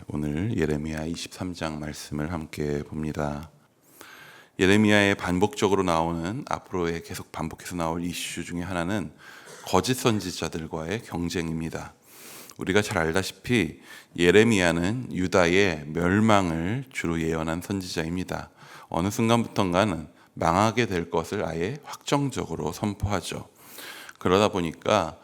오늘 예레미야 23장 말씀을 함께 봅니다. 예레미야에 반복적으로 나오는, 앞으로의 계속 반복해서 나올 이슈 중에 하나는 거짓 선지자들과의 경쟁입니다. 우리가 잘 알다시피 예레미야는 유다의 멸망을 주로 예언한 선지자입니다. 어느 순간부터인가는 망하게 될 것을 아예 확정적으로 선포하죠. 그러다 보니까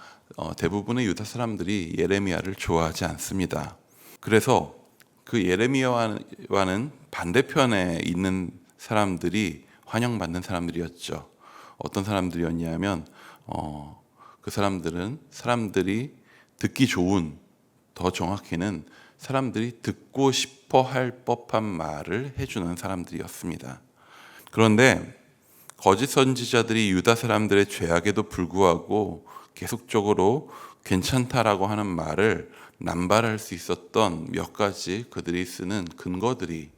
대부분의 유다 사람들이 예레미야를 좋아하지 않습니다. 그래서 그 예레미야와는 반대편에 있는 사람들이 환영받는 사람들이었죠. 어떤 사람들이었냐면 그 사람들은 사람들이 듣기 좋은, 더 정확히는 사람들이 듣고 싶어 할 법한 말을 해주는 사람들이었습니다. 그런데 거짓 선지자들이 유다 사람들의 죄악에도 불구하고 계속적으로 괜찮다라고 하는 말을 남발할 수 있었던 몇 가지 그들이 쓰는 근거들이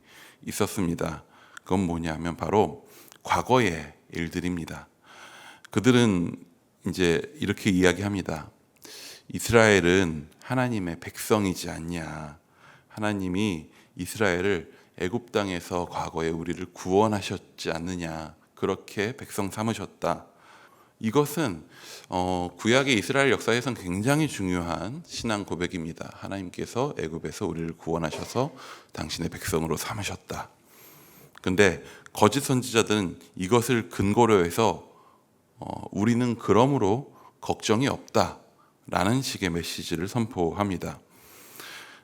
있었습니다. 그건 뭐냐면 바로 과거의 일들입니다. 그들은 이제 이렇게 이야기합니다. 이스라엘은 하나님의 백성이지 않냐. 하나님이 이스라엘을 애굽 땅에서 과거에 우리를 구원하셨지 않느냐. 그렇게 백성 삼으셨다. 이것은 구약의 이스라엘 역사에선 굉장히 중요한 신앙 고백입니다. 하나님께서 애굽에서 우리를 구원하셔서 당신의 백성으로 삼으셨다. 근데 거짓 선지자들은 이것을 근거로 해서 우리는 그러므로 걱정이 없다라는 식의 메시지를 선포합니다.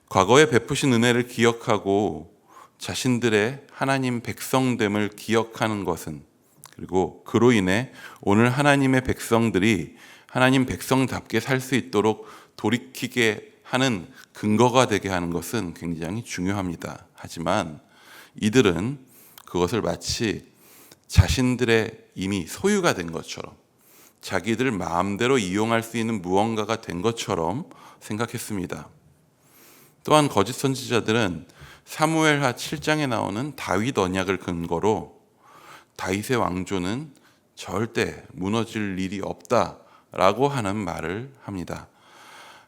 과거에 베푸신 은혜를 기억하고 자신들의 하나님 백성됨을 기억하는 것은, 그리고 그로 인해 오늘 하나님의 백성들이 하나님 백성답게 살 수 있도록 돌이키게 하는 근거가 되게 하는 것은 굉장히 중요합니다. 하지만 이들은 그것을 마치 자신들의 이미 소유가 된 것처럼, 자기들 마음대로 이용할 수 있는 무언가가 된 것처럼 생각했습니다. 또한 거짓 선지자들은 사무엘하 7장에 나오는 다윗 언약을 근거로 다윗의 왕조는 절대 무너질 일이 없다라고 하는 말을 합니다.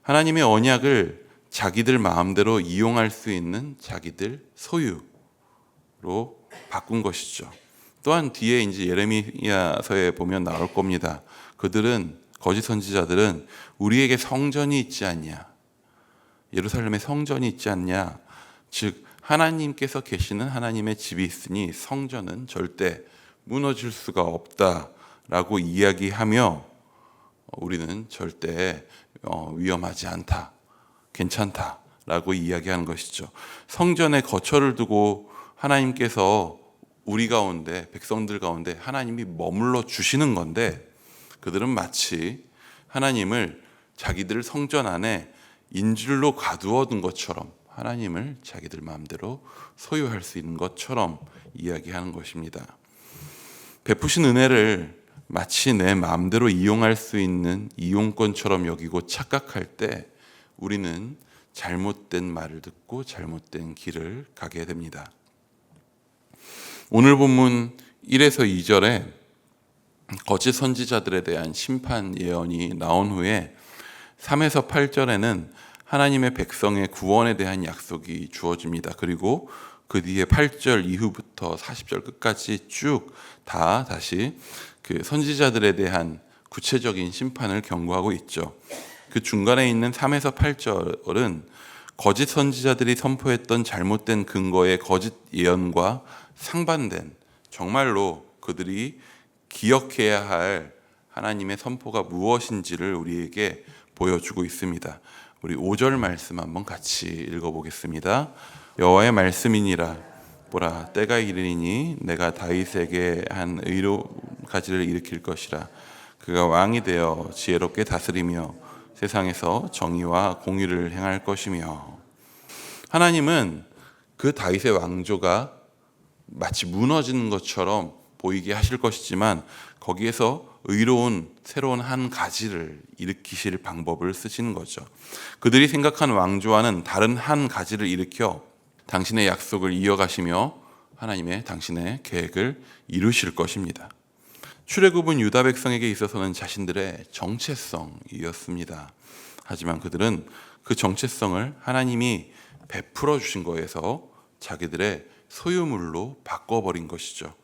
하나님의 언약을 자기들 마음대로 이용할 수 있는 자기들 소유로 바꾼 것이죠. 또한 뒤에 이제 예레미야서에 보면 나올 겁니다. 그들은, 거짓 선지자들은 우리에게 성전이 있지 않냐, 예루살렘에 성전이 있지 않냐, 즉 하나님께서 계시는 하나님의 집이 있으니 성전은 절대 무너질 수가 없다라고 이야기하며 우리는 절대 위험하지 않다, 괜찮다라고 이야기하는 것이죠. 성전에 거처를 두고 하나님께서 우리 가운데, 백성들 가운데 하나님이 머물러 주시는 건데, 그들은 마치 하나님을 자기들 성전 안에 인질로 가두어 둔 것처럼, 하나님을 자기들 마음대로 소유할 수 있는 것처럼 이야기하는 것입니다. 베푸신 은혜를 마치 내 마음대로 이용할 수 있는 이용권처럼 여기고 착각할 때 우리는 잘못된 말을 듣고 잘못된 길을 가게 됩니다. 오늘 본문 1에서 2절에 거짓 선지자들에 대한 심판 예언이 나온 후에 3에서 8절에는 하나님의 백성의 구원에 대한 약속이 주어집니다. 그리고 그 뒤에 8절 이후부터 40절 끝까지 쭉 다시 그 선지자들에 대한 구체적인 심판을 경고하고 있죠. 그 중간에 있는 3에서 8절은 거짓 선지자들이 선포했던 잘못된 근거의 거짓 예언과 상반된, 정말로 그들이 기억해야 할 하나님의 선포가 무엇인지를 우리에게 보여주고 있습니다. 우리 5절 말씀 한번 같이 읽어보겠습니다. 여호와의 말씀이니라. 보라, 때가 이르리니 내가 다윗에게 한 의로 가지를 일으킬 것이라. 그가 왕이 되어 지혜롭게 다스리며 세상에서 정의와 공의를 행할 것이며. 하나님은 그 다윗의 왕조가 마치 무너지는 것처럼 보이게 하실 것이지만 거기에서 의로운 새로운 한 가지를 일으키실 방법을 쓰시는 거죠. 그들이 생각한 왕조와는 다른 한 가지를 일으켜 당신의 약속을 이어가시며 당신의 계획을 이루실 것입니다. 출애굽은 유다 백성에게 있어서는 자신들의 정체성이었습니다. 하지만 그들은 그 정체성을 하나님이 베풀어 주신 거에서 자기들의 소유물로 바꿔버린 것이죠.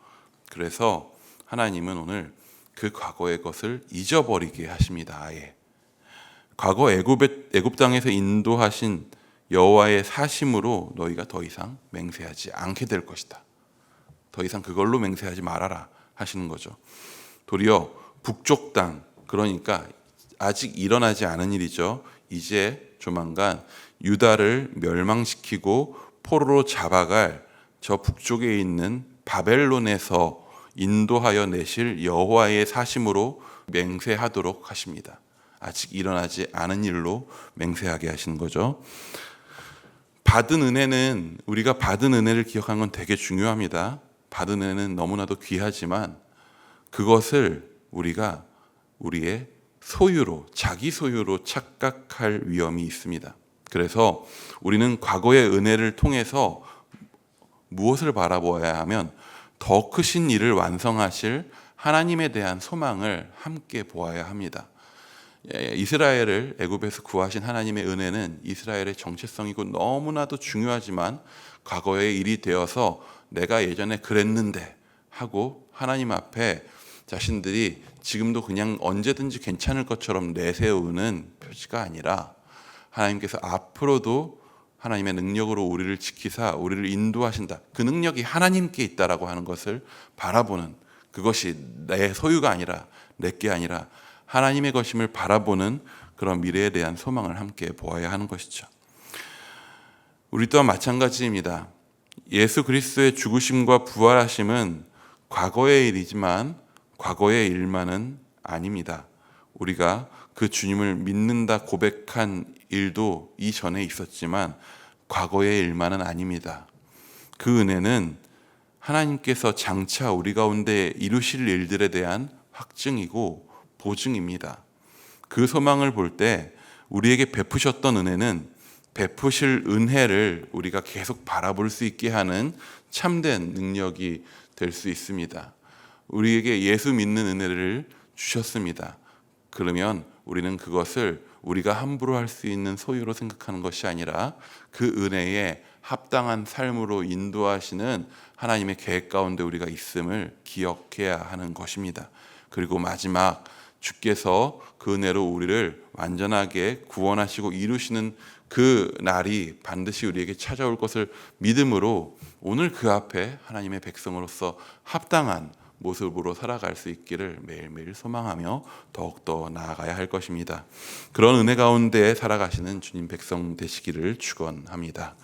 그래서 하나님은 오늘 그 과거의 것을 잊어버리게 하십니다. 아예 과거 애굽 땅에서 인도하신 여호와의 사심으로 너희가 더 이상 맹세하지 않게 될 것이다. 더 이상 그걸로 맹세하지 말아라 하시는 거죠. 도리어 북쪽 땅, 그러니까 아직 일어나지 않은 일이죠. 이제 조만간 유다를 멸망시키고 포로로 잡아갈 저 북쪽에 있는 바벨론에서 인도하여 내실 여호와의 사심으로 맹세하도록 하십니다. 아직 일어나지 않은 일로 맹세하게 하시는 거죠. 받은 은혜는, 우리가 받은 은혜를 기억하는 건 되게 중요합니다. 받은 은혜는 너무나도 귀하지만 그것을 우리가 우리의 소유로, 자기 소유로 착각할 위험이 있습니다. 그래서 우리는 과거의 은혜를 통해서 무엇을 바라보아야 하면 더 크신 일을 완성하실 하나님에 대한 소망을 함께 보아야 합니다. 이스라엘을 애굽에서 구하신 하나님의 은혜는 이스라엘의 정체성이고 너무나도 중요하지만 과거의 일이 되어서 내가 예전에 그랬는데 하고 하나님 앞에 자신들이 지금도 그냥 언제든지 괜찮을 것처럼 내세우는 표지가 아니라 하나님께서 앞으로도 하나님의 능력으로 우리를 지키사 우리를 인도하신다. 그 능력이 하나님께 있다라고 하는 것을 바라보는, 그것이 내 소유가 아니라 내게 아니라 하나님의 것임을 바라보는 그런 미래에 대한 소망을 함께 보아야 하는 것이죠. 우리 또한 마찬가지입니다. 예수 그리스도의 죽으심과 부활하심은 과거의 일이지만 과거의 일만은 아닙니다. 우리가 그 주님을 믿는다 고백한 일도 이전에 있었지만 과거의 일만은 아닙니다. 그 은혜는 하나님께서 장차 우리 가운데 이루실 일들에 대한 확증이고 보증입니다. 그 소망을 볼 때 우리에게 베푸셨던 은혜는 베푸실 은혜를 우리가 계속 바라볼 수 있게 하는 참된 능력이 될 수 있습니다. 우리에게 예수 믿는 은혜를 주셨습니다. 그러면 우리는 그것을 우리가 함부로 할 수 있는 소유로 생각하는 것이 아니라 그 은혜에 합당한 삶으로 인도하시는 하나님의 계획 가운데 우리가 있음을 기억해야 하는 것입니다. 그리고 마지막, 주께서 그 은혜로 우리를 완전하게 구원하시고 이루시는 그 날이 반드시 우리에게 찾아올 것을 믿음으로 오늘 그 앞에 하나님의 백성으로서 합당한 모습으로 살아갈 수 있기를 매일매일 소망하며 더욱더 나아가야 할 것입니다. 그런 은혜 가운데 살아가시는 주님 백성 되시기를 축원합니다.